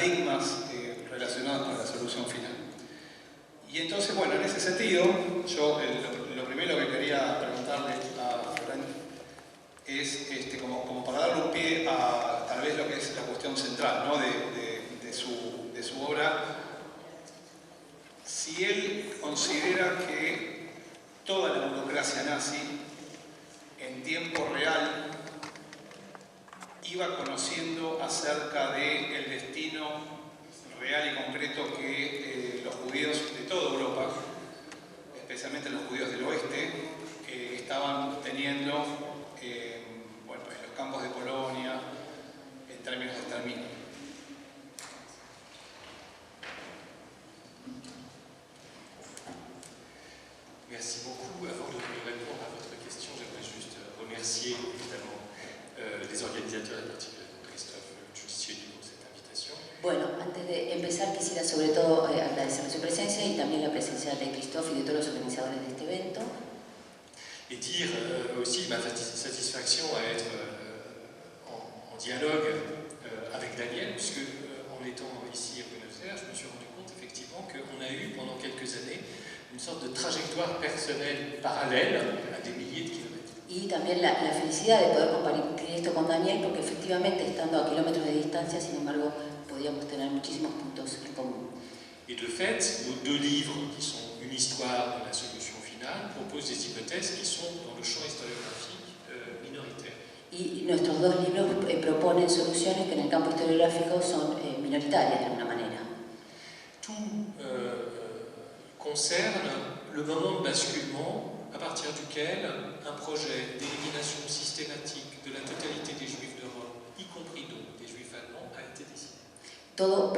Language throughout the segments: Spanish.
paradigmas relacionados con la solución final. Y entonces, bueno, en ese sentido, yo lo primero que quería preguntarle a Ferran es, como para darle un pie a tal vez lo que es la cuestión central, ¿no? de su obra, si él considera que toda la burocracia nazi en tiempo real iba conociendo acerca del destino real y concreto que los judíos de toda Europa, especialmente los judíos del oeste, estaban teniendo bueno, en los campos de Polonia, en términos de exterminio. Merci beaucoup. Avant de répondre à votre question, j'aimerais juste remercier évidemment les organisateurs, en particulier Christophe Giudicelli, pour cette invitation. Bueno, antes de empezar quisiera sobre todo agradecer su presencia y también la presencia de Christophe y de todos los organizadores de este evento. Et dire aussi ma satisfaction à être en dialogue avec Daniel, puisque en étant ici à Buenos Aires, je me suis rendu compte effectivement qu'on a eu pendant quelques années une sorte de trajectoire personnelle parallèle à des milliers de kilomètres. Y también la felicidad de poder compartir esto con Daniel, porque efectivamente estando a kilómetros de distancia, sin embargo, podíamos tener muchísimos puntos en común. Et de fait, nos deux livres, qui sont une histoire de la solution finale, proposent des hypothèses qui sont dans le champ historiographique minoritaire. Y nuestros dos libros proponen soluciones que en el campo historiográfico son minoritarias de alguna manera. Tout concerne le moment de basculement à partir duquel un projet d'élimination systématique de la totalité des Juifs d'Europe, y compris donc des Juifs allemands, a été décidé. Todo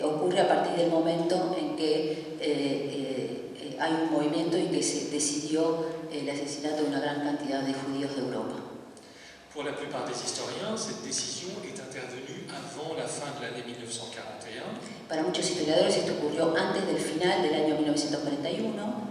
ocurre a partir del momento en que hay un movimiento y que se decidió el asesinato de una gran cantidad de judíos de Europa. Pour la plupart des historiens, cette décision est intervenue avant la fin de l'année 1941. Para muchos historiadores esto ocurrió antes del final del año 1941.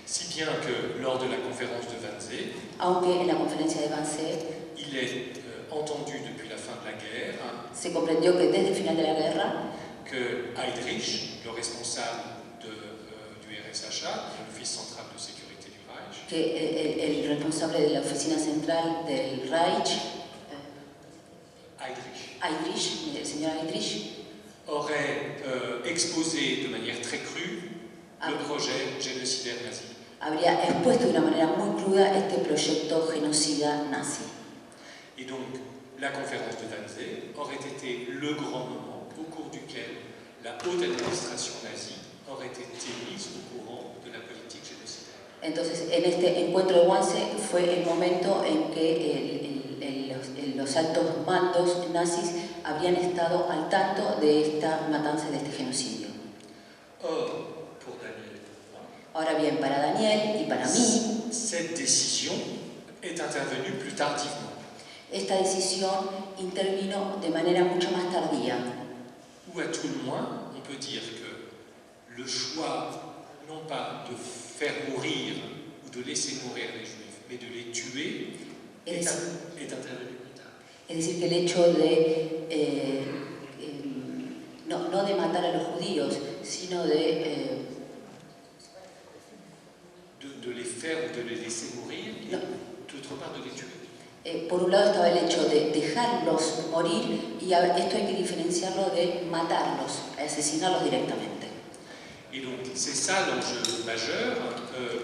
Si bien que lors de la conférence de Wannsee, aunque en la conferencia de Wannsee il est entendu depuis la fin de la guerre se comprendió que desde el final de la guerra que Heydrich, le responsable du RSHA, l'Office central de sécurité du Reich, que el responsable de la oficina central del Reich, Heydrich, el señor Heydrich, aurait exposé de manière très crue le projet génocidaire nazi. Habría expuesto de una manera muy cruda este proyecto genocida nazi. Et donc, la conférence de Wannsee aurait été le grand moment au cours duquel la haute administration nazie aurait été mise au courant de la politique génocidaire. Entonces, en este encuentro de Wannsee fue el momento en que los altos mandos nazis habían estado al tanto de esta matanza, de este genocidio. Ahora bien, para Daniel y para mí, cette décision est intervenue plus tardivement. Esta decisión intervino de manera mucho más tardía. Ou à tout le moins, on peut dire que le choix, non pas de faire mourir ou de laisser mourir les Juifs, mais de les tuer, est intervenu plus tard. Es decir, que el hecho de no de matar a los judíos, sino de les faire ou de les laisser mourir, et d'autre part de les tuer. Por un lado estaba el hecho de dejarlos morir, y esto hay que diferenciarlo de matarlos, asesinarlos directamente. Et donc c'est ça l'enjeu majeur,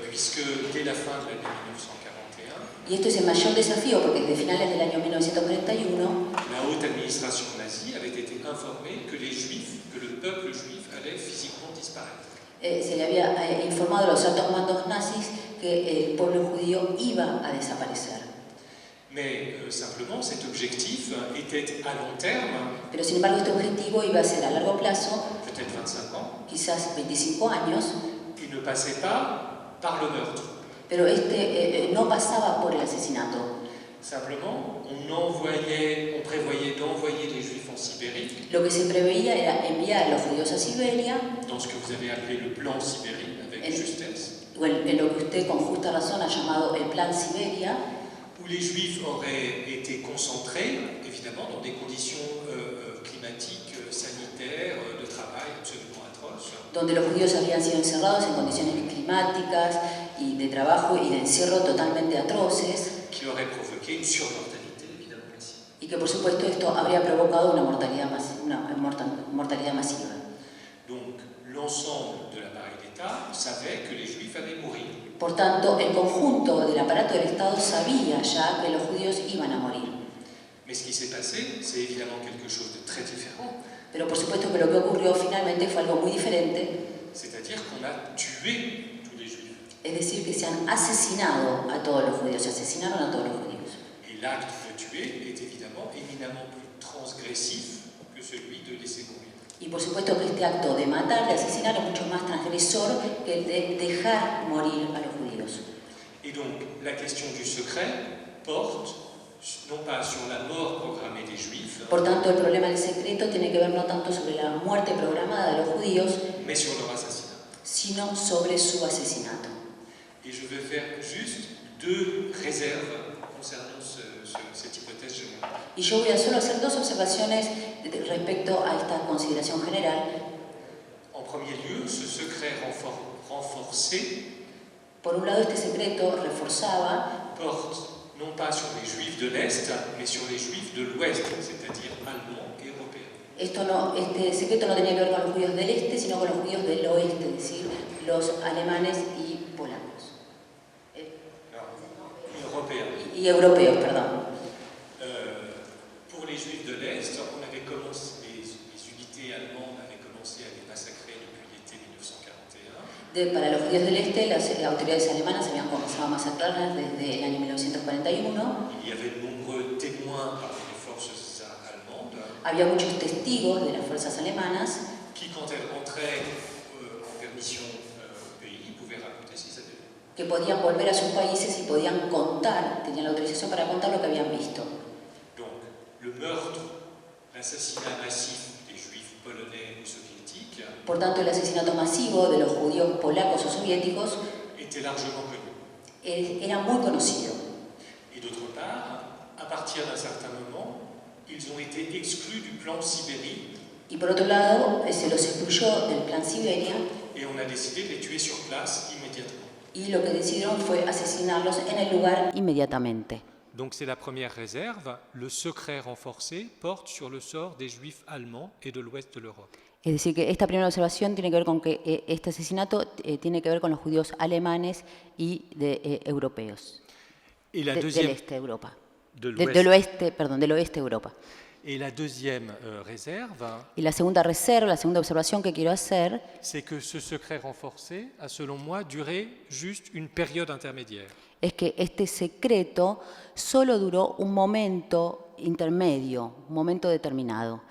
puisque dès la fin de l'année 1941, y esto es el mayor desafío, porque desde finales del año 1941, la haute administration nazie avait été informée que les Juifs, que le peuple juif allait physiquement disparaître. Se le había informado a los altos mandos nazis que el pueblo judío iba a desaparecer. Mais simplement, cet objectif était à long terme. Pero sin embargo, este objetivo iba a ser a largo plazo, peut-être 25 ans, quizás 25 años, et ne passait pas par le meurtre. Pero no pasaba por el asesinato. Simplement, on prévoyait d'envoyer les Juifs en Sibérie. Lo que se preveía era enviar a los judíos a Siberia. Dans ce que vous avez appelé le plan Sibérie, avec justesse. En lo que usted con justa razón ha llamado el plan Siberia. où les Juifs auraient été concentrés, évidemment, dans des conditions climatiques, sanitaires, de travail absolument atroces. Donde los judíos habían sido encerrados en condiciones climáticas y de trabajo y de encierro totalmente atroces. Qui aurait provoqué une surmortalité, évidemment, massive. Y que por supuesto esto habría provocado una mortalidad masiva. Donc, l'ensemble de l'appareil d'État savait que les Juifs allaient mourir. Por tanto, el conjunto del aparato del Estado sabía ya que los judíos iban a morir. Mais ce qui s'est passé, c'est évidemment quelque chose de très différent. Pero por supuesto que lo que ocurrió finalmente fue algo muy diferente. C'est-à-dire qu'on a tué tous les Juifs. Es decir, que se han asesinado a todos los judíos, se asesinaron a todos los judíos. Et l'acte de tuer est évidemment éminemment plus transgressif que celui de laisser mourir. Y por supuesto que este acto de matar, de asesinar, es mucho más transgresor que el de dejar morir a los judíos. Et donc, la question du secret porte non pas sur la mort programmée des Juifs, Por tanto, el problema del secreto tiene que ver no tanto sobre la muerte programada de los judíos, mais sur leur assassinat. sino sobre su asesinato. Et je vais faire juste deux réserves concernant cette hypothèse générale. Y yo voy a solo hacer dos observaciones respecto a esta consideración general. En premier lieu, ce secret renforcé Por un lado, este secreto reforzaba porte non pas sur les Juifs de l'Est, mais sur les Juifs de l'Ouest, c'est-à-dire allemands et européens. este secreto no tenía que ver con los judíos del este, sino con los judíos del oeste, es decir, los alemanes y polacos. Y europeos, perdón. Pour les Juifs de l'Est, on avait commencé, les unités allemandes avaient commencé à les massacrer depuis l'été 1941. Para los judíos del este, las autoridades alemanas habían comenzado a masacrarlas desde el año 1941. Il y avait de nombreux témoins parmi les forces allemandes. Había muchos testigos de las fuerzas alemanas Qui, quand elles rentraient en permission au pays, pouvaient raconter ce qu'ils avaient vu. que podían volver a sus países y podían contar, tenían la autorización para contar lo que habían visto. Donc, le meurtre, l'assassinat massif des Juifs polonais ou soviétiques Por tanto, el asesinato masivo de los judíos polacos o soviéticos était largement connu. era muy conocido. Et d'autre part, à partir d'un certain moment, ils ont été exclus du plan Sibérie. Y por otro lado, se los excluyó del plan Siberia Et on a décidé de les tuer sur place immédiatement. y lo que decidieron fue asesinarlos en el lugar inmediatamente. Donc c'est la première réserve. Le secret renforcé porte sur le sort des Juifs allemands et de l'ouest de l'Europe. Es decir, que esta primera observación tiene que ver con que este asesinato tiene que ver con los judíos alemanes y europeos. Et la Del deuxième, este de Europa. de Del oeste, perdón, del oeste de Europa. Et la deuxième réserve, Y la segunda reserva, la segunda observación que quiero hacer c'est que ce secret renforcé a, selon moi, duré juste une période intermédiaire. es que este secreto solo duró un momento intermedio, un momento determinado.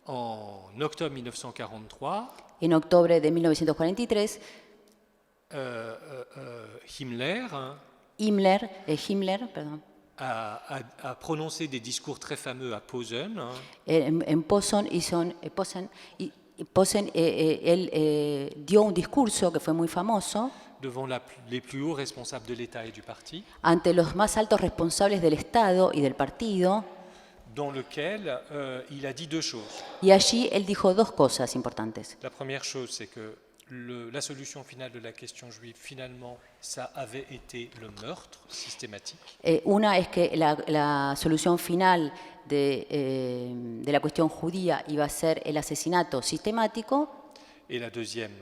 En octobre 1943, En octubre de 1943, Himmler, perdón, a prononcé des discours très fameux à Posen. en Posen, él dio un discurso que fue muy famoso Devant les plus hauts responsables de l'État et du parti, ante los más altos responsables del Estado y del partido, dans lequel il a dit deux choses. y allí él dijo dos cosas importantes. La première chose, c'est que la solution finale de la question juive, finalement, ça avait été le meurtre systématique. Una es que la solución final de la cuestión judía iba a ser el asesinato sistemático. Et la deuxième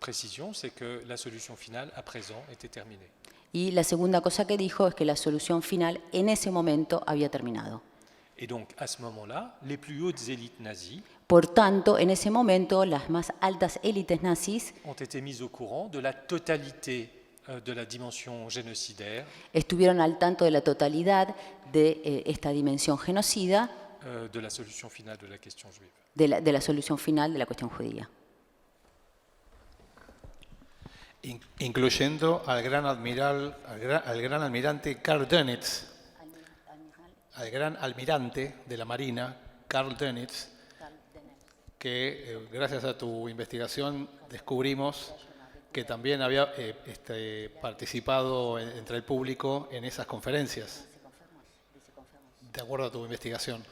précision, c'est que la solution finale, à présent, était terminée. Y la segunda cosa que dijo es que la solución final en ese momento había terminado. Et donc, à ce moment-là, les plus hautes élites nazies Por tanto, en ese momento, las más altas élites nazis ont été mises au courant de la totalité de la dimension génocidaire estuvieron al tanto de la totalidad de esta dimensión genocida de la solution finale de la question juive. de la solución final de la cuestión judía. Incluyendo al gran almirante Karl Dönitz, al gran almirante de la Marina, Karl Dönitz, que gracias a tu investigación descubrimos que también había participado entre el público en esas conferencias, de acuerdo a tu investigación.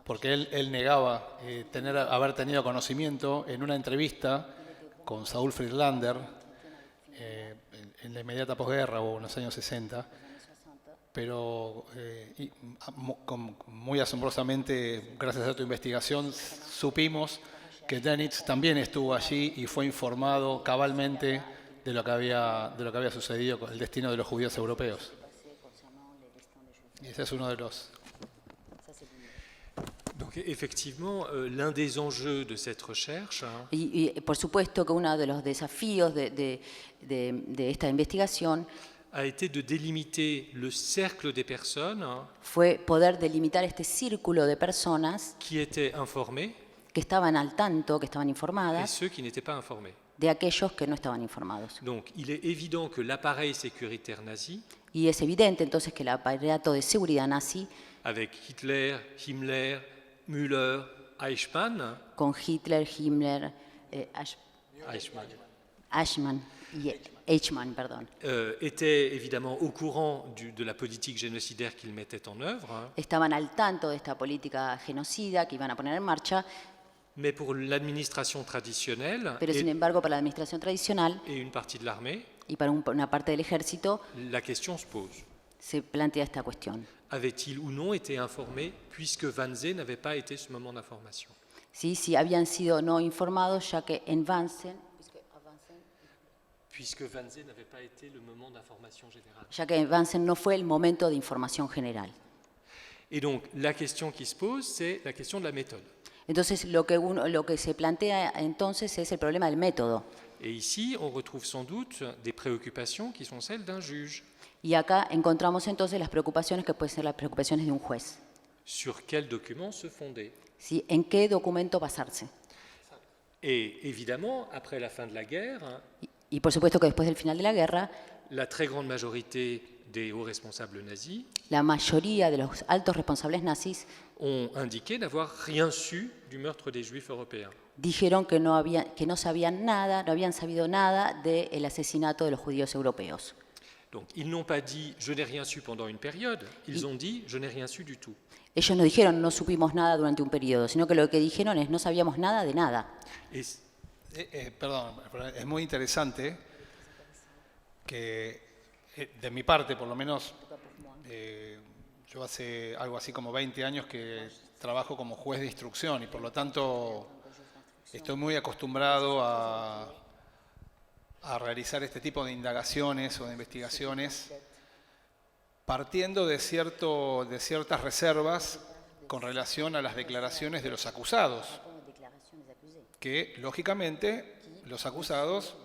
Porque él negaba haber tenido conocimiento en una entrevista con Saúl Friedlander en la inmediata posguerra o en los años 60, pero muy asombrosamente, gracias a tu investigación, supimos que Dönitz también estuvo allí y fue informado cabalmente de lo que había sucedido con el destino de los judíos europeos. Y ese es uno de los... Donc effectivement, l'un des enjeux de cette recherche... Y por supuesto que uno de los desafíos de esta investigación a été de délimiter le cercle des personnes fue poder delimitar este círculo de personas qui étaient informées que estaban al tanto, que estaban et informadas, ceux qui n'étaient pas informés. de aquellos que no estaban informados. Donc il est évident que l'appareil sécuritaire nazi, Y es evidente entonces que el aparato de seguridad nazi, avec Hitler, Himmler, Müller, Eichmann, con Hitler, Himmler, Eichmann, perdón, était évidemment au courant de la politique génocidaire qu'ils mettaient en œuvre, estaban al tanto de esta política genocida que iban a poner en marcha, mais pour l'administration traditionnelle pero sin embargo para la administración tradicional et une partie de l'armée, y para una parte del ejército la question se pose. se plantea esta cuestión. Avait-il ou non été informé puisque Wannsee n'avait pas été ce moment d'information? ¿Sí? Si habían sido no informados, ya que en Wannsee, Puisque Wannsee n'avait pas été le moment d'information générale. ya que en Wannsee no fue el momento de información general. Et donc la question qui se pose, c'est la question de la méthode. Entonces lo que se plantea entonces es el problema del método. Et ici, on retrouve sans doute des préoccupations qui sont celles d'un juge. Y acá encontramos entonces las preocupaciones que pueden ser las preocupaciones de un juez. Sur quel document se fonder? ¿Sí? ¿En qué documento basarse? Et évidemment, après la fin de la guerre, Y por supuesto que después del final de la guerra, la très grande majorité des hauts responsables nazis la mayoría de los altos responsables nazis ont indiqué n'avoir rien su du meurtre des Juifs européens. dijeron que no sabían nada, no habían sabido nada del asesinato de los judíos europeos. Donc, ils n'ont pas dit « je n'ai rien su pendant une période », ils ont dit « je n'ai rien su du tout ». Ellos no dijeron no supimos nada durante un periodo, sino que lo que dijeron es no sabíamos nada de nada. Et Perdón, es muy interesante que, de mi parte por lo menos, yo hace algo así como 20 años que trabajo como juez de instrucción y por lo tanto estoy muy acostumbrado a realizar este tipo de indagaciones o de investigaciones partiendo de ciertas reservas con relación a las declaraciones de los acusados, que lógicamente los acusados,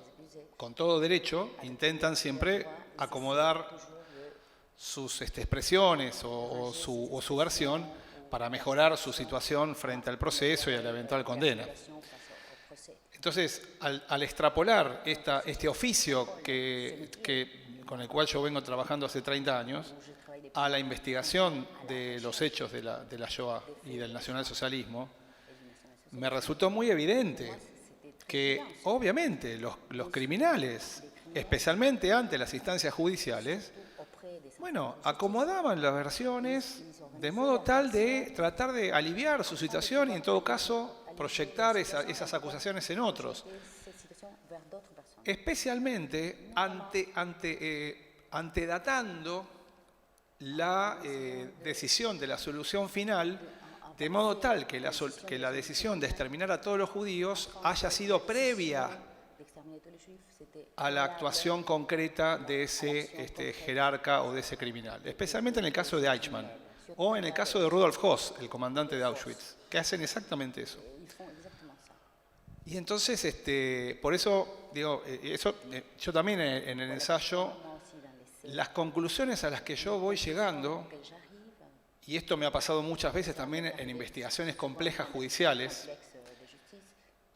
con todo derecho, intentan siempre acomodar sus expresiones o su versión para mejorar su situación frente al proceso y a la eventual condena. Entonces, al extrapolar este oficio con el cual yo vengo trabajando hace 30 años, a la investigación de los hechos de la Shoah y del nacionalsocialismo, me resultó muy evidente que, obviamente, los criminales, especialmente ante las instancias judiciales, bueno, acomodaban las versiones de modo tal de tratar de aliviar su situación y, en todo caso, proyectar esas acusaciones en otros. Especialmente antedatando la decisión de la solución final, de modo tal que la decisión de exterminar a todos los judíos haya sido previa a la actuación concreta de ese jerarca o de ese criminal. Especialmente en el caso de Eichmann o en el caso de Rudolf Höss, el comandante de Auschwitz, que hacen exactamente eso. Y entonces, por eso, digo, yo también en el ensayo, las conclusiones a las que yo voy llegando, y esto me ha pasado muchas veces también en investigaciones complejas judiciales,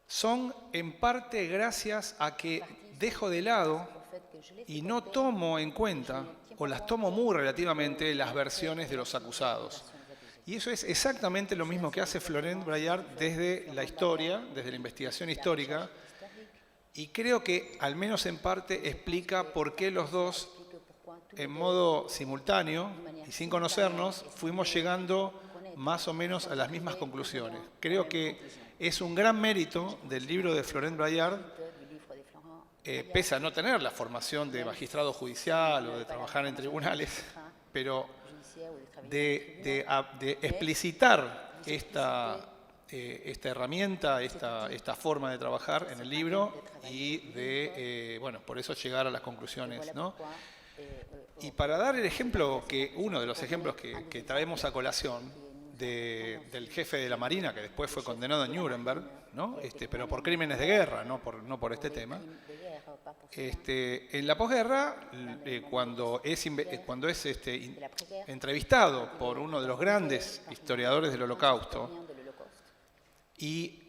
son en parte gracias a que dejo de lado y no tomo en cuenta, o las tomo muy relativamente, las versiones de los acusados. Y eso es exactamente lo mismo que hace Florent Braillard desde la historia, desde la investigación histórica, Y creo que, al menos en parte, explica por qué los dos, en modo simultáneo y sin conocernos, fuimos llegando más o menos a las mismas conclusiones. Creo que es un gran mérito del libro de Florent Braillard, pese a no tener la formación de magistrado judicial o de trabajar en tribunales, pero de explicitar esta herramienta, esta forma de trabajar en el libro y de, bueno, por eso llegar a las conclusiones, ¿no? Y para dar el ejemplo, uno de los ejemplos que traemos a colación del jefe de la Marina, que después fue condenado en Nuremberg, ¿no? Pero por crímenes de guerra, no por este tema. En la posguerra, cuando es entrevistado por uno de los grandes historiadores del Holocausto, y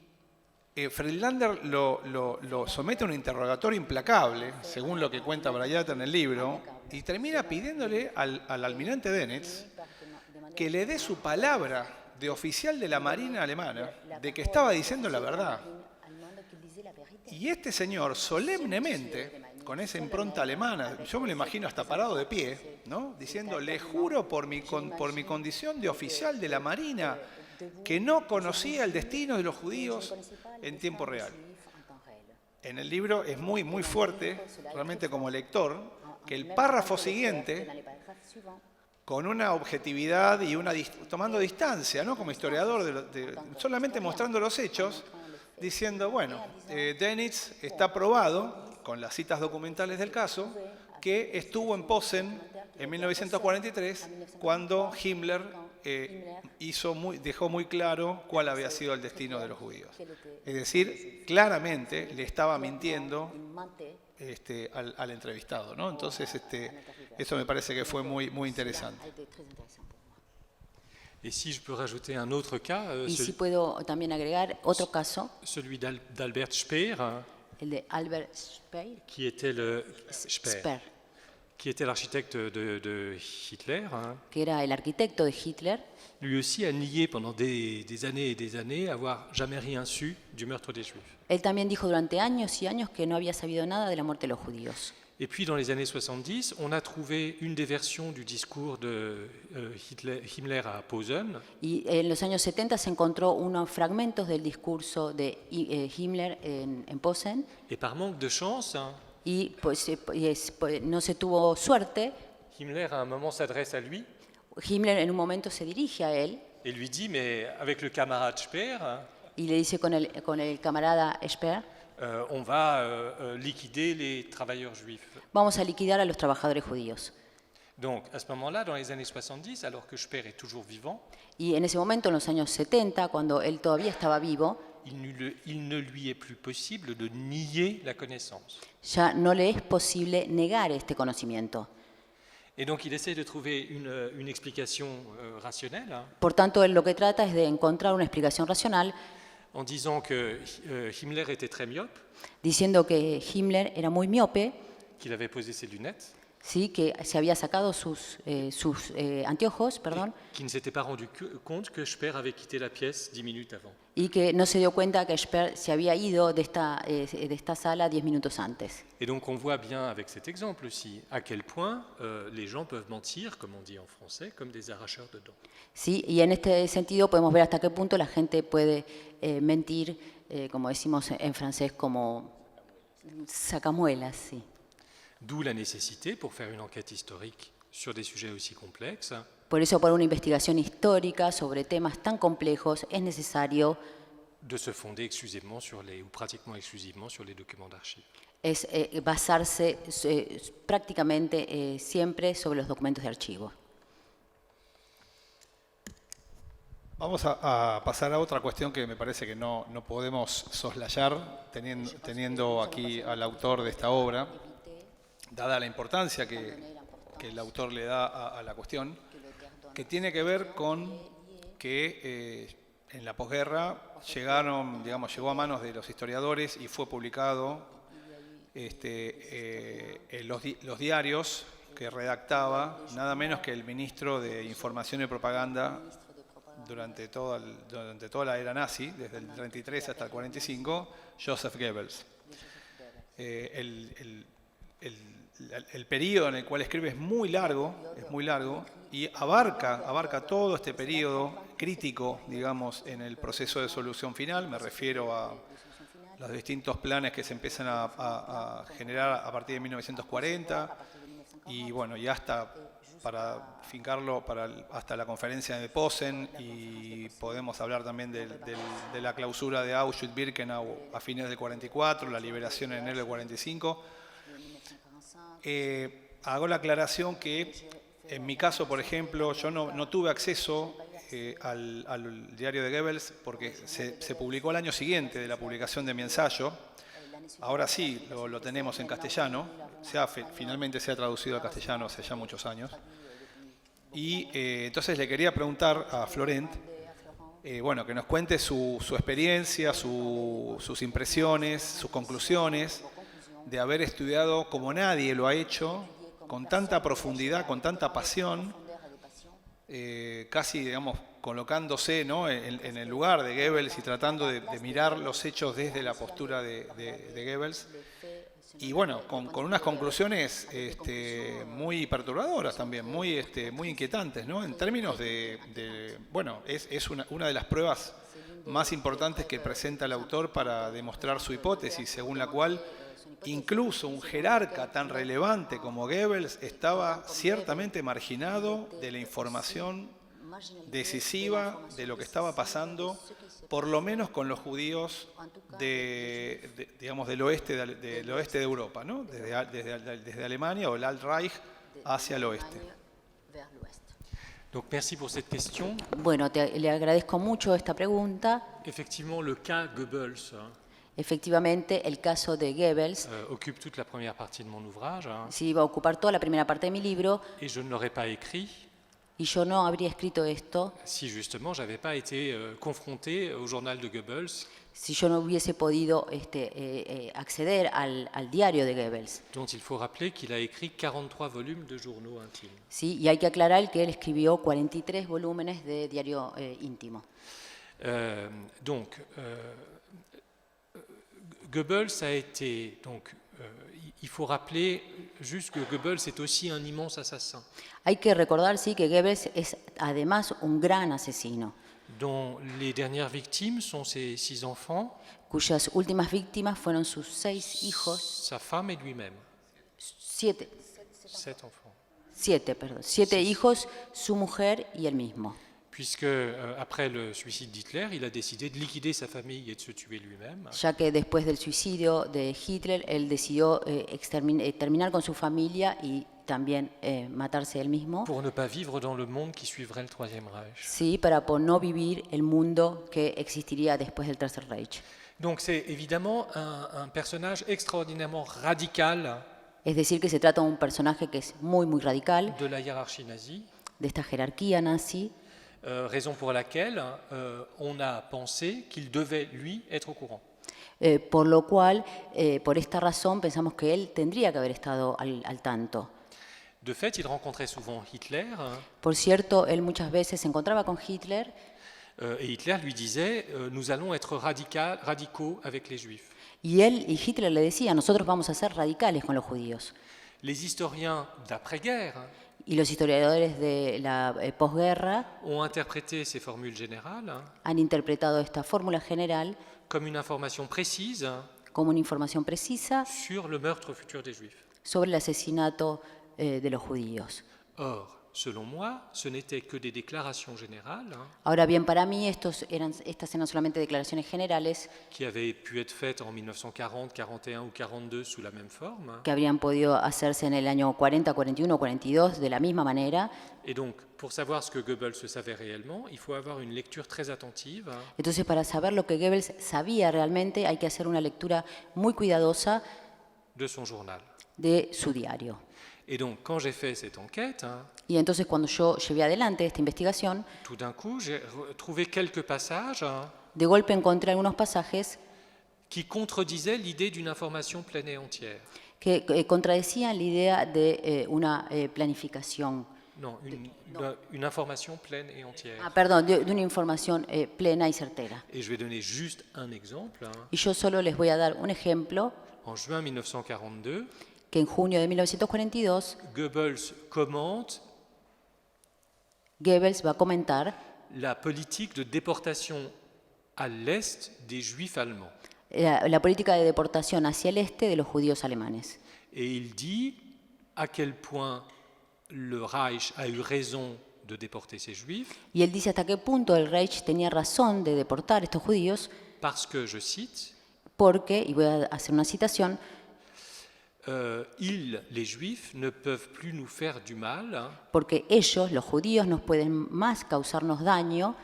Friedlander lo somete a un interrogatorio implacable, según lo que cuenta Braillard en el libro, y termina pidiéndole al almirante Dönitz que le dé su palabra de oficial de la Marina alemana de que estaba diciendo la verdad. Y este señor, solemnemente, con esa impronta alemana, yo me lo imagino hasta parado de pie, ¿no? Diciendo, le juro por mi condición de oficial de la Marina que no conocía el destino de los judíos en tiempo real. En el libro es muy, muy fuerte, realmente como lector, que el párrafo siguiente, con una objetividad y tomando distancia, ¿no? Como historiador, solamente mostrando los hechos, diciendo, bueno, Dönitz está probado, con las citas documentales del caso, que estuvo en Posen en 1943, cuando Himmler dejó muy claro cuál había sido el destino de los judíos. Es decir, claramente le estaba mintiendo al entrevistado, ¿no? Entonces, eso me parece que fue muy, muy interesante. Et si je peux rajouter un autre cas, Y si puedo también agregar otro caso, celui d'Albert Speer, el de Albert Speer, qui était l'architecte de Hitler, que era el arquitecto de Hitler. Lui aussi a nié pendant des années et des années avoir jamais rien su du meurtre des Juifs. Él también dijo durante años y años que no había sabido nada de la muerte de los judíos. Et puis dans les années 70, on a trouvé une des versions du discours de Himmler à Posen. Y en los años 70 se encontró unos fragmentos del discurso de Himmler en Posen. Et par manque de chance, Y pues no se tuvo suerte. Himmler à un moment s'adresse à lui. Himmler en un momento se dirige a él. Et lui dit, mais avec le camarade Speer, y le dice con el camarada Speer, on va liquider les travailleurs juifs. Vamos a liquidar a los trabajadores judíos. Donc, à ce moment-là, dans les années 70, alors que Speer est toujours vivant, y en ese momento, en los años 70, cuando él todavía estaba vivo, il ne lui est plus possible de nier la connaissance. Ya no le es posible negar este conocimiento. Et donc, il essaie de trouver une explication rationnelle. Por tanto, él lo que trata es de encontrar una explicación racional. En disant que Himmler était très myope. Diciendo que Himmler era muy miope. Qu'il avait posé ses lunettes. Sí, que se había sacado sus anteojos, perdón. Qui ne s'était pas rendu compte que Speer avait quitté la pièce 10 minutes avant. Y que no se dio cuenta que Speer se había ido de esta sala 10 minutos antes. Et donc on voit bien avec cet exemple aussi à quel point les gens peuvent mentir, comme on dit en français, comme des arracheurs de dents. Sí, y en este sentido podemos ver hasta qué punto la gente puede mentir, como decimos en francés, como sacamuelas, sí. D'où la nécessité, pour faire une enquête historique sur des sujets aussi complexes, por eso, para una investigación histórica sobre temas tan complejos, es necesario de se fonder exclusivement sur ou pratiquement exclusivement sur les documents d'archives. Es basarse prácticamente siempre sobre los documentos de archivo. Vamos a pasar a otra cuestión que me parece que no podemos soslayar teniendo aquí al autor de esta obra, dada la importancia que el autor le da a la cuestión, que tiene que ver con que en la posguerra llegó a manos de los historiadores y fue publicado en los diarios que redactaba nada menos que el ministro de Información y Propaganda durante toda la era nazi, desde el 33 hasta el 45, Joseph Goebbels. el periodo en el cual escribe es muy largo, y abarca todo este periodo crítico, digamos, en el proceso de solución final. Me refiero a los distintos planes que se empiezan a generar a partir de 1940 y bueno, y hasta para fincarlo hasta la conferencia de Posen, y podemos hablar también de la clausura de Auschwitz-Birkenau a fines del 44, la liberación en enero del 45. Hago la aclaración que en mi caso, por ejemplo, yo no tuve acceso al diario de Goebbels porque se publicó al año siguiente de la publicación de mi ensayo. Ahora sí lo tenemos en castellano, finalmente se ha traducido al castellano hace ya muchos años. Y entonces le quería preguntar a Florent, bueno, que nos cuente su experiencia, sus impresiones, sus conclusiones de haber estudiado como nadie lo ha hecho, con tanta profundidad, con tanta pasión, casi, digamos, colocándose, ¿no?, en el lugar de Goebbels y tratando de mirar los hechos desde la postura de Goebbels. Y bueno, con unas conclusiones muy perturbadoras también, muy inquietantes, ¿no? En términos bueno, es una de las pruebas más importantes que presenta el autor para demostrar su hipótesis, según la cual incluso un jerarca tan relevante como Goebbels estaba ciertamente marginado de la información decisiva de lo que estaba pasando, por lo menos con los judíos digamos, del oeste de Europa, ¿no? Desde Alemania o el Alt-Reich hacia el oeste. Donc merci pour cette question. Bueno, le agradezco mucho esta pregunta. Effectivement, le cas Goebbels Efectivamente, el caso de Goebbels occupe toute la première partie de mon ouvrage. sí va a ocupar toda la primera parte de mi libro, Et je ne l'aurais pas écrit y yo no habría escrito esto si justement j'avais pas été confronté au journal de Goebbels, si yo no hubiese podido acceder al diario de Goebbels. dont il faut rappeler qu'il a écrit 43 volumes de journaux intimes. Sí, y hay que aclarar que él escribió 43 volúmenes de diario íntimo. Donc, Goebbels a été... Donc, il faut rappeler juste que Goebbels est aussi un immense assassin, Hay que recordar, sí, que Goebbels es además un gran asesino, dont les dernières victimes sont ses 6 enfants, cuyas últimas víctimas fueron sus 6 hijos, sa femme et lui-même. 7 enfants. 7 hijos, su mujer y él mismo. Puisque, après le suicide d'Hitler, il a décidé de liquider sa famille et de se tuer lui-même. Ya que después del suicidio de Hitler, él decidió terminar con su familia y también matarse él mismo. Pour ne pas vivre dans le monde qui suivrait le Troisième Reich. Sí, para no vivir el mundo que existiría después del Tercer Reich. Donc c'est évidemment un personnage extraordinairement radical Es decir, que se trata de un personaje que es muy, muy radical, de la hiérarchie nazie, de esta jerarquía nazi, raison pour laquelle on a pensé qu'il devait, lui, être au courant. Por lo cual, por esta razón, pensamos que él tendría que haber estado al tanto. De fait, il rencontrait souvent Hitler, Por cierto, él muchas veces se encontraba con Hitler et Hitler lui disait nous allons être radicaux avec les Juifs. y Hitler le decía, nosotros vamos a ser radicales con los judíos. Les historiens d'après-guerre Y los historiadores de la posguerra ont interprété ces formules générales han interpretado esta fórmula general comme une information précise como una información precisa sur le meurtre futur des Juifs. sobre el asesinato de los judíos. Or, selon moi, ce n'était que des déclarations générales Ahora bien, para mí estas eran solamente declaraciones generales qui avaient pu être faites en 1940, 41 ou 42 sous la même forme. que habrían podido hacerse en el año 40, 41 o 42 de la misma manera. Et donc, pour savoir ce que Goebbels savait réellement, il faut avoir une lecture très attentive Entonces, para saber lo que Goebbels sabía realmente, hay que hacer una lectura muy cuidadosa de son journal. de su diario. Et donc, quand j'ai fait cette enquête, Y entonces, cuando yo llevé adelante esta investigación, tout d'un coup, j'ai trouvé quelques passages de golpe encontré algunos pasajes qui contredisaient l'idée d'une information pleine et entière. que contradecían la idea de una planificación. Non, une information pleine et entière. Perdón, de una información plena y certera. Et je vais donner juste un exemple. Y yo solo les voy a dar un ejemplo. en juin 1942, que en junio de 1942 Goebbels commente Goebbels va a comentar la politique de déportation à l'Est des Juifs allemands. la política de deportación hacia el este de los judíos alemanes. Et il dit à quel point le Reich a eu raison de déporter ces Juifs, Y él dice hasta qué punto el Reich tenía razón de deportar a estos judíos, parce que, je cite, porque, y voy a hacer una citación, ils, les Juifs, ne peuvent plus nous faire du mal, porque ellos, los judíos, nos pueden más causarnos daño,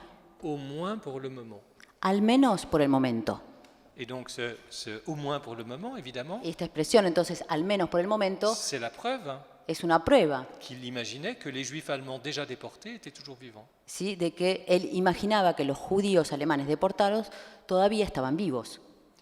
au moins pour le moment. al menos por el momento. Et donc, au moins pour le moment, évidemment, Esta expresión, entonces, al menos por el momento, c'est la preuve es una prueba, qu'il imaginait que les Juifs allemands déjà déportés étaient toujours vivants. ¿sí?, de que él imaginaba que los judíos alemanes deportados todavía estaban vivos.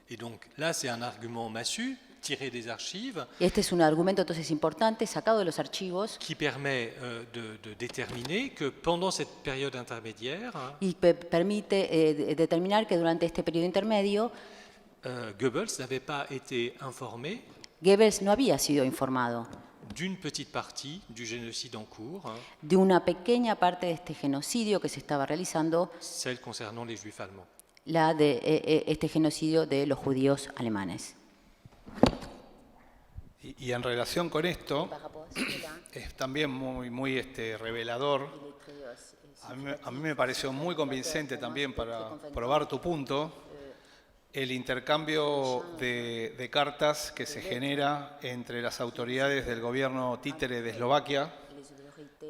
Et donc, là, c'est un argument massu, tiré des archives, Y este es un argumento entonces importante, sacado de los archivos, qui permet de déterminer que pendant cette période intermédiaire, y permite determinar que durante este periodo intermedio, Goebbels n'avait pas été informé Goebbels no había sido informado d'une petite partie du génocide en cours, de una pequeña parte de este genocidio que se estaba realizando, celle concernant les Juifs allemands. la de este genocidio de los judíos alemanes. Y en relación con esto, es también muy revelador. A mí me pareció muy convincente también para probar tu punto, el intercambio de cartas que se genera entre las autoridades del gobierno títere de Eslovaquia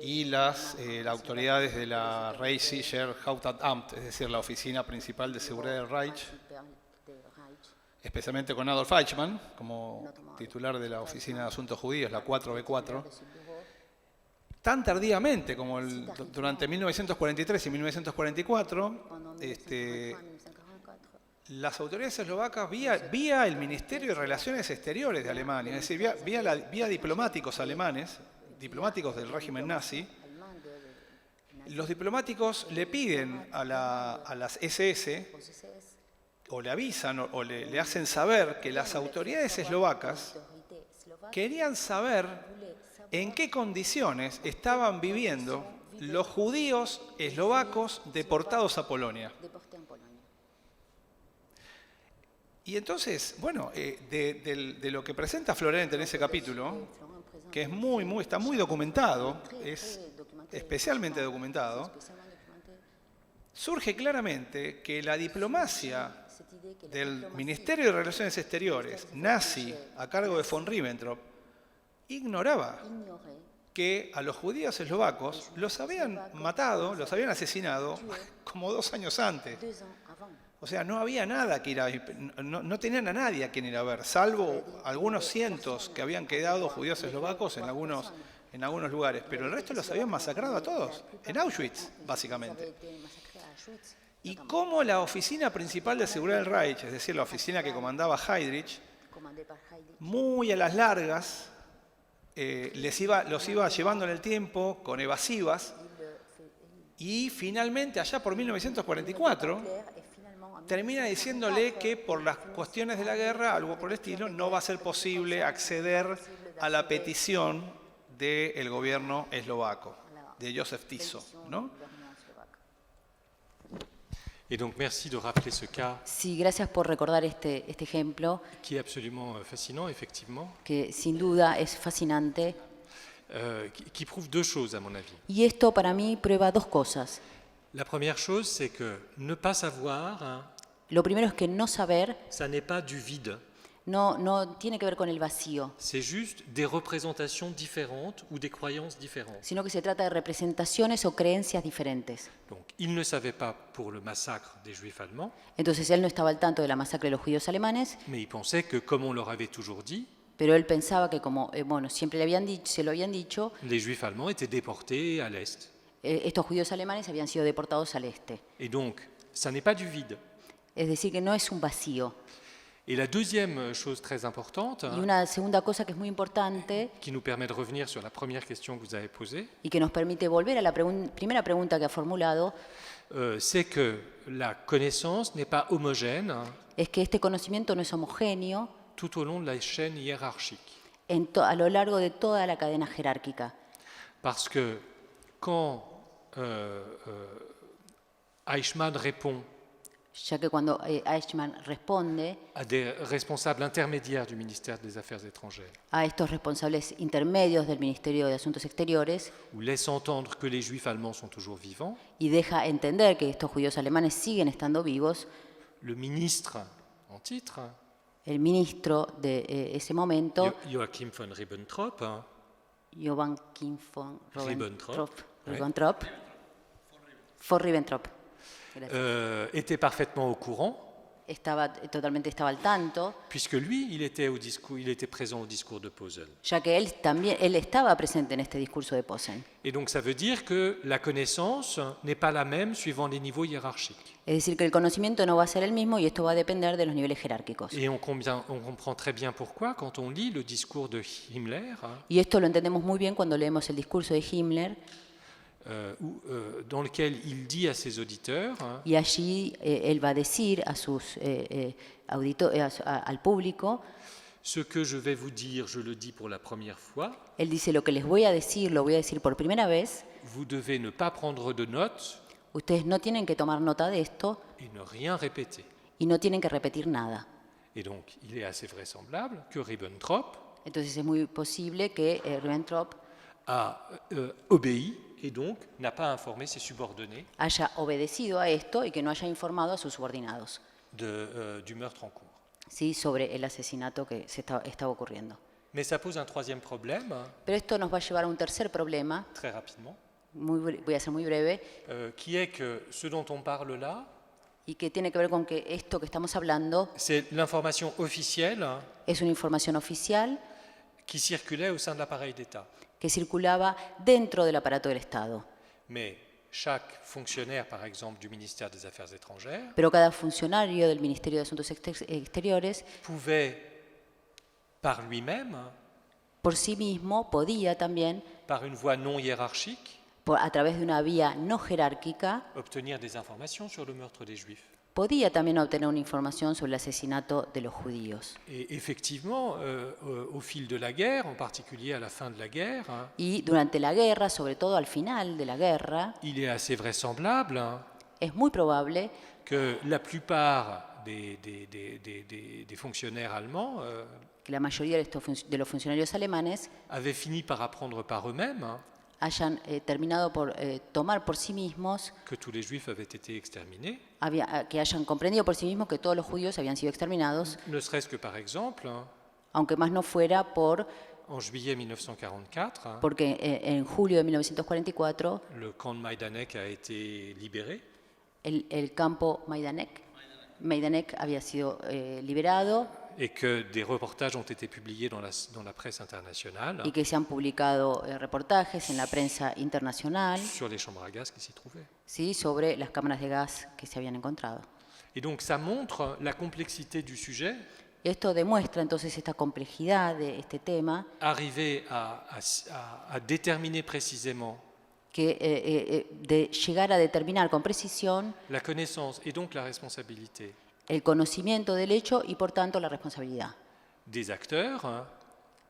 y las autoridades de la Rechtssicher Hauptamt, es decir, la oficina principal de seguridad del Reich, especialmente con Adolf Eichmann, como titular de la Oficina de Asuntos Judíos, la 4B4, tan tardíamente como durante 1943 y 1944, las autoridades eslovacas, vía el Ministerio de Relaciones Exteriores de Alemania, es decir, vía diplomáticos alemanes, diplomáticos del régimen nazi, los diplomáticos le piden a las SS, o le avisan o le hacen saber que las autoridades eslovacas querían saber en qué condiciones estaban viviendo los judíos eslovacos deportados a Polonia. Y entonces, bueno, de lo que presenta Florent en ese capítulo, que es está muy documentado, es especialmente documentado, surge claramente que la diplomacia del Ministerio de Relaciones Exteriores, nazi, a cargo de von Ribbentrop, ignoraba que a los judíos eslovacos los habían matado, los habían asesinado como 2 años antes. O sea, no había nada que ir a no tenían a nadie a quien ir a ver, salvo algunos cientos que habían quedado judíos eslovacos en algunos lugares, pero el resto los habían masacrado a todos, en Auschwitz, básicamente. Y cómo la oficina principal de seguridad del Reich, es decir, la oficina que comandaba Heydrich, muy a las largas, los iba llevando en el tiempo con evasivas, y finalmente, allá por 1944, termina diciéndole que por las cuestiones de la guerra, algo por el estilo, no va a ser posible acceder a la petición del gobierno eslovaco, de Joseph Tiso, ¿no? Et donc, merci de rappeler ce cas Sí, gracias por recordar este ejemplo, qui est absolument fascinant, effectivement, que sin duda es fascinante. qui prouve 2 choses, à mon avis. Y esto para mí prueba 2 cosas. La première chose, c'est que ne pas savoir, Lo primero es que no saber ça n'est pas du vide. no tiene que ver con el vacío, C'est juste des représentations différentes ou des croyances différentes. sino que se trata de representaciones o creencias diferentes. Donc, il ne savait pas pour le massacre des Juifs allemands, Entonces él no estaba al tanto de la masacre de los judíos alemanes, mais il pensait que, comme on leur avait toujours dit, pero él pensaba que como siempre se lo habían dicho, les Juifs allemands étaient déportés à l'Est. estos judíos alemanes habían sido deportados al este. Et donc, ça n'est pas du vide. Es decir, que no es un vacío. Et la deuxième chose très importante, Y una segunda cosa que es muy importante qui nous permet de revenir sur la première question que vous avez posée, y que nos permite volver a la primera pregunta que ha formulado, c'est que la connaissance n'est pas homogène es que este conocimiento no es homogéneo tout au long de la chaîne hiérarchique. a lo largo de toda la cadena jerárquica. Parce que quand Eichmann répond Ya que cuando Eichmann responde à des responsables intermédiaires du ministère des Affaires étrangères, a estos responsables intermedios del Ministerio de Asuntos Exteriores ou laisse entendre que les juifs allemands sont toujours vivants, y deja entender que estos judíos alemanes siguen estando vivos, le ministre en titre, el ministro de ese momento, Joachim von Ribbentrop, Johann Kim von Ribbentrop, Ribbentrop, von Ribbentrop, était parfaitement au courant, totalmente estaba al tanto, puisque lui, il était présent au discours de Posen. ya que él estaba presente en este discurso de Posen. Et donc ça veut dire que la connaissance n'est pas la même suivant les niveaux hiérarchiques. Es decir, que el conocimiento no va a ser el mismo y esto va a depender de los niveles jerárquicos. Et on comprend très bien pourquoi quand on lit le discours de Himmler, Y esto lo entendemos muy bien cuando leemos el discurso de Himmler, dans lequel il dit à ses auditeurs, y allí él va a decir a sus al público, ce que je vais vous dire, je le dis pour la première fois, él dice: lo que les voy a decir, lo voy a decir por primera vez, vous devez ne pas prendre de notes ustedes no tienen que tomar nota de esto et ne rien répéter. y no tienen que repetir nada. Et donc il est assez vraisemblable que Ribbentrop Entonces es muy posible que Ribbentrop a obéi et donc n'a pas informé ses subordonnés haya obedecido a esto y que no haya informado a sus subordinados, du meurtre en cours. ¿sí?, sobre el asesinato que estaba ocurriendo. Mais ça pose un troisième problème, Pero esto nos va a llevar a un tercer problema, très rapidement, voy a ser muy breve, qui est que ce dont on parle là, y que tiene que ver con que esto que estamos hablando c'est l'information officielle es una información oficial qui circulait au sein de l'appareil d'État. que circulaba dentro del aparato del Estado. Mais chaque fonctionnaire, par exemple, du ministère des Affaires étrangères, Pero cada funcionario del Ministerio de Asuntos Exteriores, pouvait, par lui-même, por sí mismo, podía también, par une voie non hiérarchique, a través de una vía no jerárquica, obtenir des informations sur le meurtre des Juifs. podía también obtener una información sobre el asesinato de los judíos. Et effectivement, au fil de la guerre, en particulier à la fin de la guerre, Y durante la guerra, sobre todo al final de la guerra, il est assez vraisemblable es muy probable que la plupart des fonctionnaires allemands que la mayoría de los funcionarios alemanes avaient fini par apprendre par eux-mêmes hayan terminado por tomar por sí mismos, que tous les Juifs avaient été exterminés, que hayan comprendido por sí mismos que todos los judíos habían sido exterminados, ne serait-ce que par exemple, aunque más no fuera en juillet 1944, porque en julio de 1944 le camp de Majdanek a été libéré. el campo Majdanek había sido liberado Et que des reportages ont été publiés dans la presse internationale y que se han publicado reportajes en la prensa internacional, sur les chambres à gaz qui s'y trouvaient. ¿sí?, sobre las cámaras de gas que se habían encontrado. Et donc ça montre la complexité du sujet, Y esto demuestra entonces esta complejidad de este tema, arriver à déterminer précisément que de llegar a determinar con precisión la connaissance et donc la responsabilité el conocimiento del hecho y por tanto la responsabilidad, des acteurs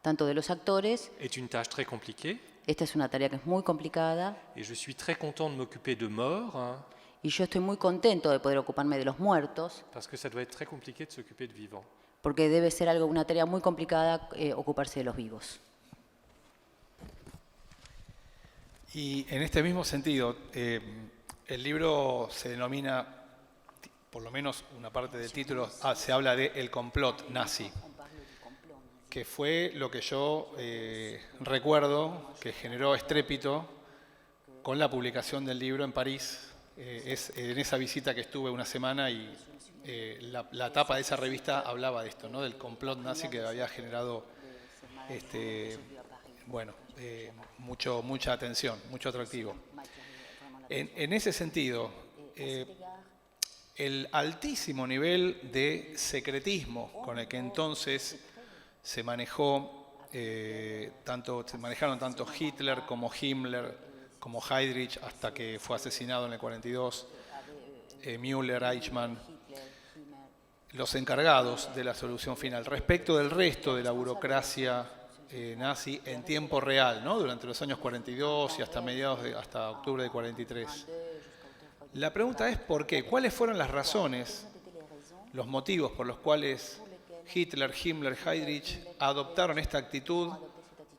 tanto de los actores. est une tâche très compliquée. Esta es una tarea que es muy complicada Et je suis très content de m'occuper de morts y yo estoy muy contento de poder ocuparme de los muertos, parce que ça doit être très compliqué de s'occuper de vivants. porque debe ser una tarea muy complicada ocuparse de los vivos. Y en este mismo sentido, el libro se denomina, por lo menos una parte del título, se habla de el complot nazi, que fue lo que yo recuerdo que generó estrépito con la publicación del libro en París. Es en esa visita que estuve una semana y la tapa de esa revista hablaba de esto, ¿no?, del complot nazi que había generado mucha atención, mucho atractivo. En ese sentido, el altísimo nivel de secretismo con el que entonces se manejaron tanto Hitler como Himmler, como Heydrich, hasta que fue asesinado en el 42, Müller, Eichmann, los encargados de la solución final respecto del resto de la burocracia nazi en tiempo real, ¿no? Durante los años 42 y hasta octubre de 43. La pregunta es ¿por qué? ¿Cuáles fueron las razones, los motivos por los cuales Hitler, Himmler, Heydrich adoptaron esta actitud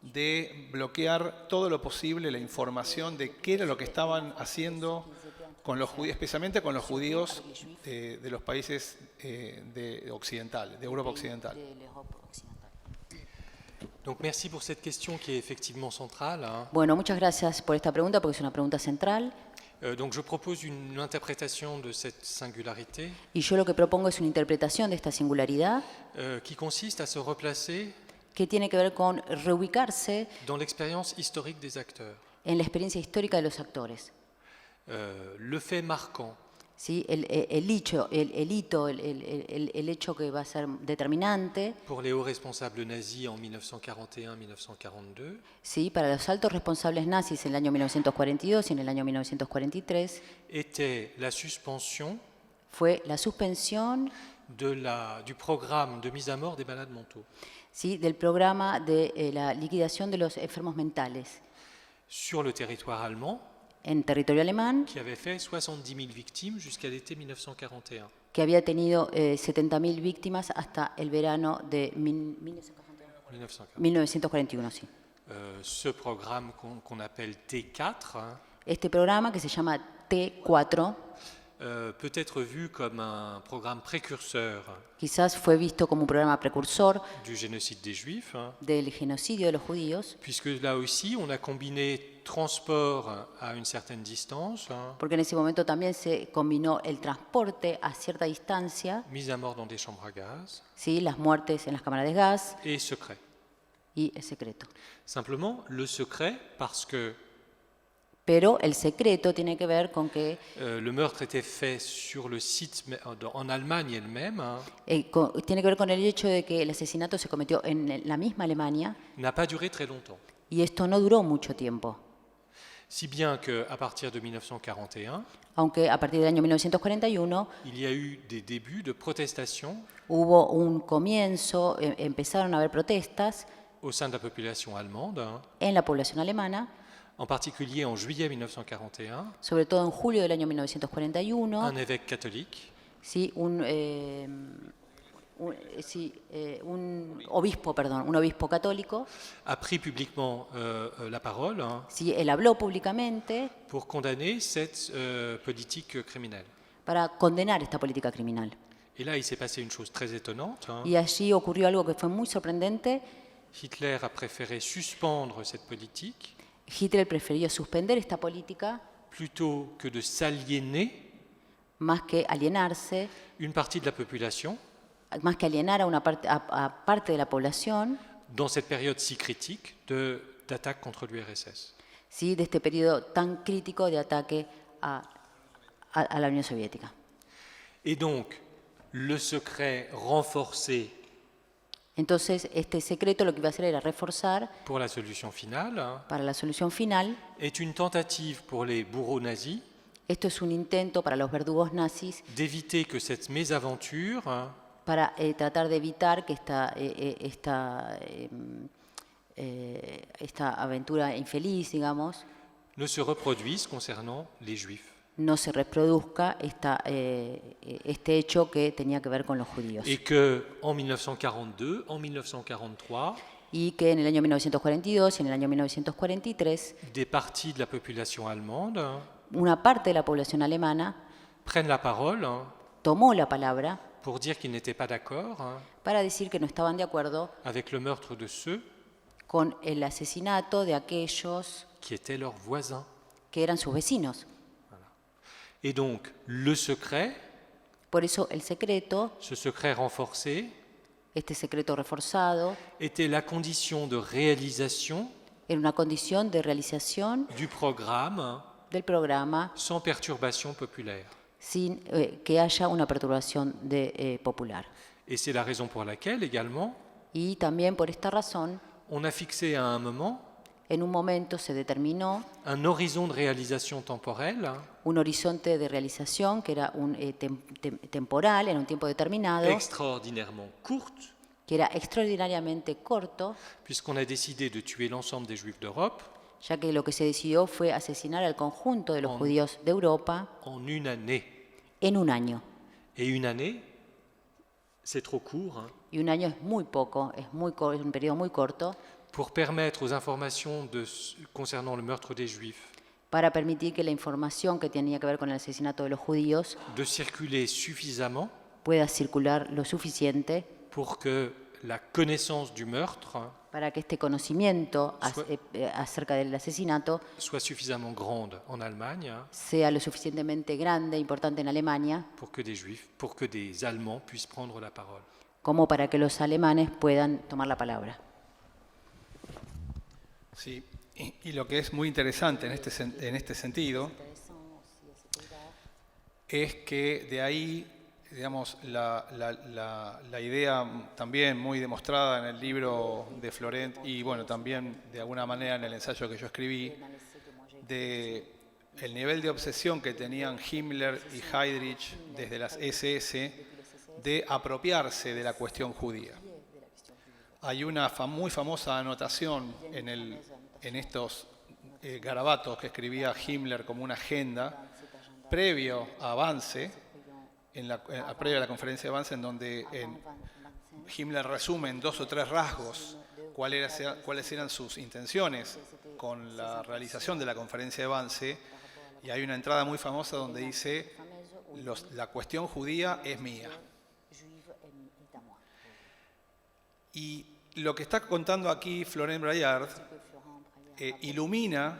de bloquear todo lo posible la información de qué era lo que estaban haciendo con los judíos, especialmente con los judíos de los países de Europa occidental? Donc merci pour cette question qui est effectivement centrale. Bueno, muchas gracias por esta pregunta porque es una pregunta central. Donc je propose une interprétation de cette singularité Y yo lo que propongo es una interpretación de esta singularidad qui consiste à se replacer que tiene que ver con reubicarse dans l'expérience historique des acteurs. en la experiencia histórica de los actores. Le fait marquant ¿Sí? El hecho que va a ser determinante, pour les hauts responsables nazis en 1941-1942 ¿sí? Para los altos responsables nazis en el año 1942 y en el año 1943, était la suspension fue la suspensión du programme de mise à mort des malades mentaux ¿sí? Del programa de la liquidación de los enfermos mentales sur le territoire allemand, en territorio alemán, qui avait fait 70 000 victimes jusqu'à l'été 1941. que había tenido 70.000 víctimas hasta el verano de 1941. Sí. Ce programme qu'on appelle T4 Este programa, que se llama T4, peut être vu comme un programme précurseur quizás fue visto como un programa precursor du génocide des Juifs, del genocidio de los judíos, puisque là aussi on a combiné transport à une certaine distance, porque en ese momento también se combinó el transporte a cierta distancia, mise à mort dans des chambres à gaz ¿sí? Las muertes en las cámaras de gas et secret. y el secreto. Simplement le secret parce que Pero el secreto tiene que ver con que le meurtre était fait sur le site en Allemagne elle-même, tiene que ver con el hecho de que el asesinato se cometió en la misma Alemania n'a pas duré très longtemps. y esto no duró mucho tiempo. Si bien qu'à partir de 1941, Aunque a partir del año 1941 il y a eu des débuts de protestation hubo un comienzo, empezaron a haber protestas au sein de la population allemande, en la población alemana, en particulier en juillet 1941, sobre todo en julio del año 1941, un évêque catholique ¿sí? Un obispo católico, a pris publiquement la parole ¿sí? Él habló públicamente pour condamner cette politique criminelle. para condenar esta política criminal. Et là, il s'est passé une chose très étonnante. Y allí ocurrió algo que fue muy sorprendente. Hitler a préféré suspendre cette politique Hitler prefirió suspender esta política plutôt que de s'aliéner más que alienarse, une partie de la population más que alienar a parte de la población, dans cette période si critique d'attaque contre l'URSS. ¿sí? De este periodo tan crítico de ataque a la Unión Soviética. Et donc, le secret renforcé Entonces, este secreto lo que iba a hacer era reforzar pour la solution finale para la solución final. est une tentative pour les bourreaux nazis Esto es un intento para los verdugos nazis d'éviter que cette mésaventure para tratar de evitar que esta aventura infeliz, digamos, ne se reproduise concernant les juifs. no se reproduzca este hecho que tenía que ver con los judíos. Et que en 1942, en 1943, Y que en el año 1942 y en el año 1943 des parties de la population allemande una parte de la población alemana prennent la parole tomó la palabra pour dire qu'ils n'étaient pas d'accord para decir que no estaban de acuerdo avec le meurtre de ceux con el asesinato de aquellos qui étaient leurs voisins. que eran sus vecinos. Et donc, le secret, Por eso el secreto, ce secret renforcé, este secreto reforzado, était la condition de réalisation era una condición de realización du programme del programa sans perturbation populaire. sin que haya una perturbación popular. Et c'est la raison pour laquelle, également, Y también por esta razón on a fixé à un moment En un momento se determinó un horizon de réalisation temporelle un horizonte de realización que era temporal, en un tiempo determinado, extraordinairement courte, que era extraordinariamente corto, puisqu'on a décidé de tuer l'ensemble des Juifs d'Europe ya que lo que se decidió fue asesinar al conjunto de los judíos de Europa en une année. en un año. Et une année, c'est trop court, hein, Y un año es muy poco, es un periodo muy corto, pour permettre aux informations concernant le meurtre des Juifs para permitir que la información que tenía que ver con el asesinato de los judíos de circuler suffisamment pueda circular lo suficiente pour que la connaissance du meurtre para que este conocimiento acerca del asesinato soit suffisamment grande en Allemagne sea lo suficientemente grande, importante en Alemania, pour que des Allemands puissent prendre la parole. como para que los alemanes puedan tomar la palabra. Sí, y lo que es muy interesante en este sentido es que de ahí, digamos, la idea también muy demostrada en el libro de Florent y bueno, también de alguna manera en el ensayo que yo escribí, de el nivel de obsesión que tenían Himmler y Heydrich desde las SS de apropiarse de la cuestión judía. Hay una muy famosa anotación en estos garabatos que escribía Himmler como una agenda previo a Wannsee, previo a la conferencia de Wannsee, en donde Himmler resume en 2 o 3 rasgos cuáles eran sus intenciones con la realización de la conferencia de Wannsee, y hay una entrada muy famosa donde dice: la cuestión judía es mía. Y lo que está contando aquí Florent Braillard ilumina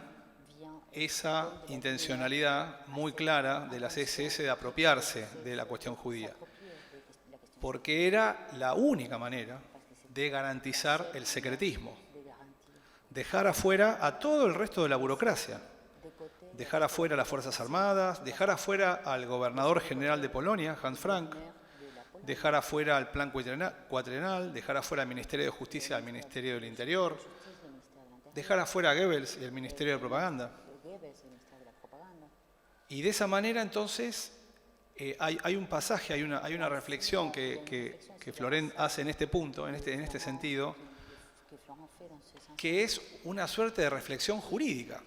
esa intencionalidad muy clara de las SS de apropiarse de la cuestión judía, porque era la única manera de garantizar el secretismo, dejar afuera a todo el resto de la burocracia, dejar afuera a las Fuerzas Armadas, dejar afuera al gobernador general de Polonia, Hans Frank, dejar afuera al plan cuatrienal, dejar afuera al Ministerio de Justicia, al Ministerio del Interior, dejar afuera a Goebbels y el Ministerio de Propaganda. Y de esa manera entonces hay un pasaje, hay una reflexión que Florent hace en este punto, en este sentido, que es una suerte de reflexión jurídica.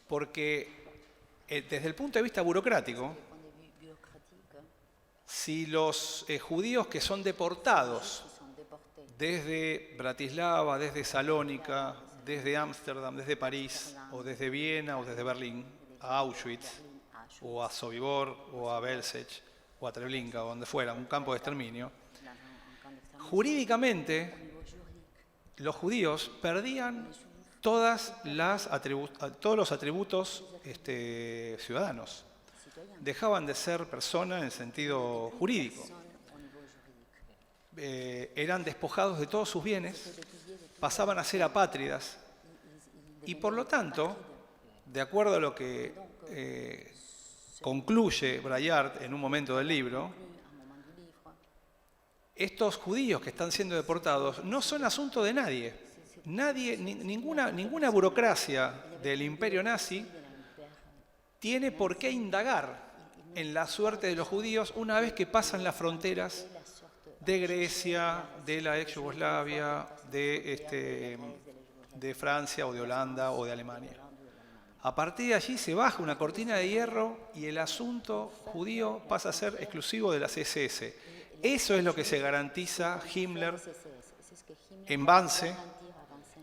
Porque desde el punto de vista burocrático, si los judíos que son deportados desde Bratislava, desde Salónica, desde Ámsterdam, desde París, o desde Viena, o desde Berlín, a Auschwitz, o a Sobibor, o a Belzec, o a Treblinka, o donde fuera, un campo de exterminio, jurídicamente los judíos perdían todos los atributos ciudadanos. Dejaban de ser persona en sentido jurídico. Eran despojados de todos sus bienes, pasaban a ser apátridas y por lo tanto, de acuerdo a lo que concluye Braillard en un momento del libro, estos judíos que están siendo deportados no son asunto de nadie. Ninguna burocracia del imperio nazi tiene por qué indagar en la suerte de los judíos una vez que pasan las fronteras de Grecia, de la ex Yugoslavia, de Francia o de Holanda o de Alemania. A partir de allí se baja una cortina de hierro y el asunto judío pasa a ser exclusivo de las SS. Eso es lo que se garantiza Himmler en Wannsee.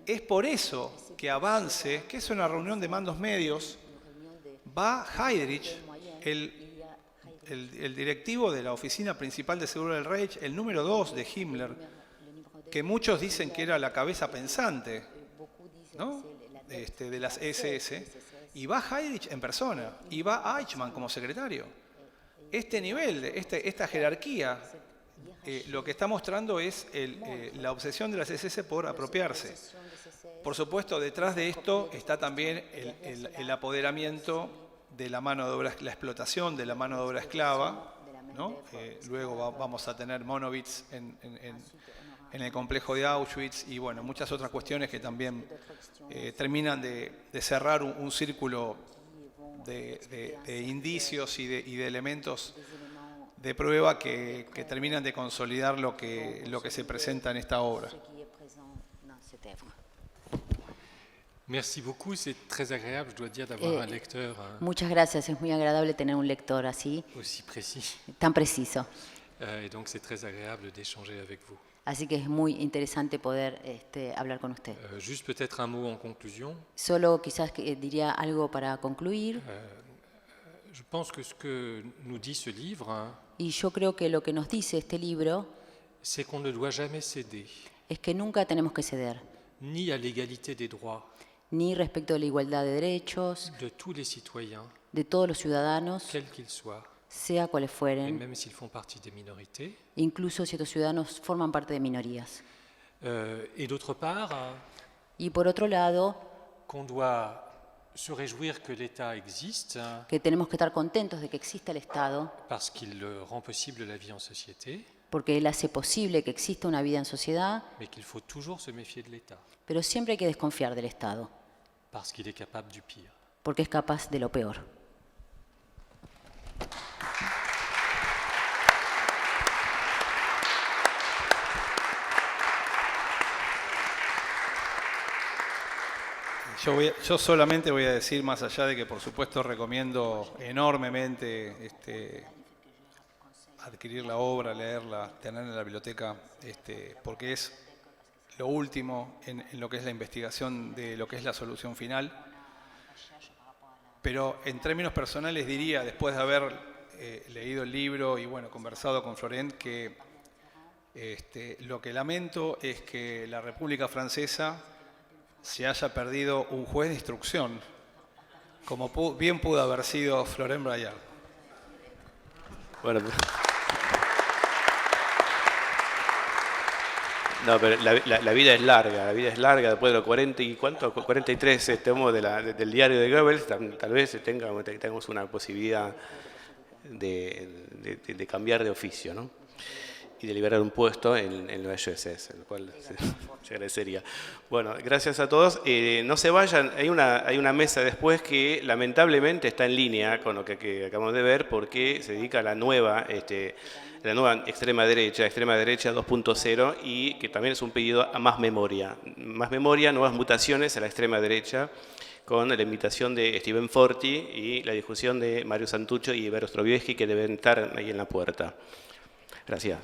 Es por eso que a Wannsee, que es una reunión de mandos medios, va Heydrich, el directivo de la Oficina Principal de Seguridad del Reich, el número 2 de Himmler, que muchos dicen que era la cabeza pensante, ¿no?, de las SS, y va Heydrich en persona, y va Eichmann como secretario. Este nivel, esta jerarquía, lo que está mostrando es la obsesión de las SS por apropiarse. Por supuesto, detrás de esto está también el apoderamiento de la mano de obra, la explotación de la mano de obra esclava, ¿no? Luego vamos a tener Monowitz en el complejo de Auschwitz y bueno, muchas otras cuestiones que también terminan de cerrar un círculo de indicios y de elementos de prueba que terminan de consolidar lo que se presenta en esta obra. Merci beaucoup, c'est très agréable, je dois dire, d'avoir un lecteur Muchas gracias, es muy agradable tener un lector así, aussi précis. tan preciso. Et donc c'est très agréable d'échanger avec vous. Así que es muy interesante poder hablar con usted. Juste peut-être un mot en conclusion. Solo quizás diría algo para concluir. Je pense que ce que nous dit ce livre, Y yo creo que lo que nos dice este libro c'est qu'on ne doit jamais céder, es que nunca tenemos que ceder, ni à l'égalité des droits ni respecto a la igualdad de derechos de tous les citoyens, de todos los ciudadanos, quels qu'ils soient, sea cuales et fueren, même s'ils font partie des minorités. incluso si estos ciudadanos forman parte de minorías. Et d'autre part, Y por otro lado, qu'on doit se réjouir que l'État existe que tenemos que estar contentos de que exista el Estado, parce qu'il rend possible la vie en société, porque él hace posible que exista una vida en sociedad, mais qu'il faut toujours se méfier de l'État pero siempre hay que desconfiar del Estado, parce qu'il est capable du pire. porque es capaz de lo peor. Yo solamente voy a decir, más allá de que por supuesto recomiendo enormemente adquirir la obra, leerla, tenerla en la biblioteca, porque es lo último en lo que es la investigación de lo que es la solución final. Pero en términos personales diría, después de haber leído el libro y bueno, conversado con Florent, que lo que lamento es que la República Francesa se haya perdido un juez de instrucción, como bien pudo haber sido Florent Braillard. Bueno, no, pero la vida es larga, después de los 43 tomos del diario de Goebbels, tal vez tengamos una posibilidad de cambiar de oficio, ¿no? Y de liberar un puesto en la USS, lo cual se agradecería. Bueno, gracias a todos. No se vayan, hay una mesa después que lamentablemente está en línea con lo que acabamos de ver, porque se dedica a la nueva extrema derecha 2.0, y que también es un pedido a más memoria, nuevas mutaciones a la extrema derecha, con la invitación de Steven Forti y la discusión de Mario Santuccio y Vero Strobiewski, que deben estar ahí en la puerta. Gracias.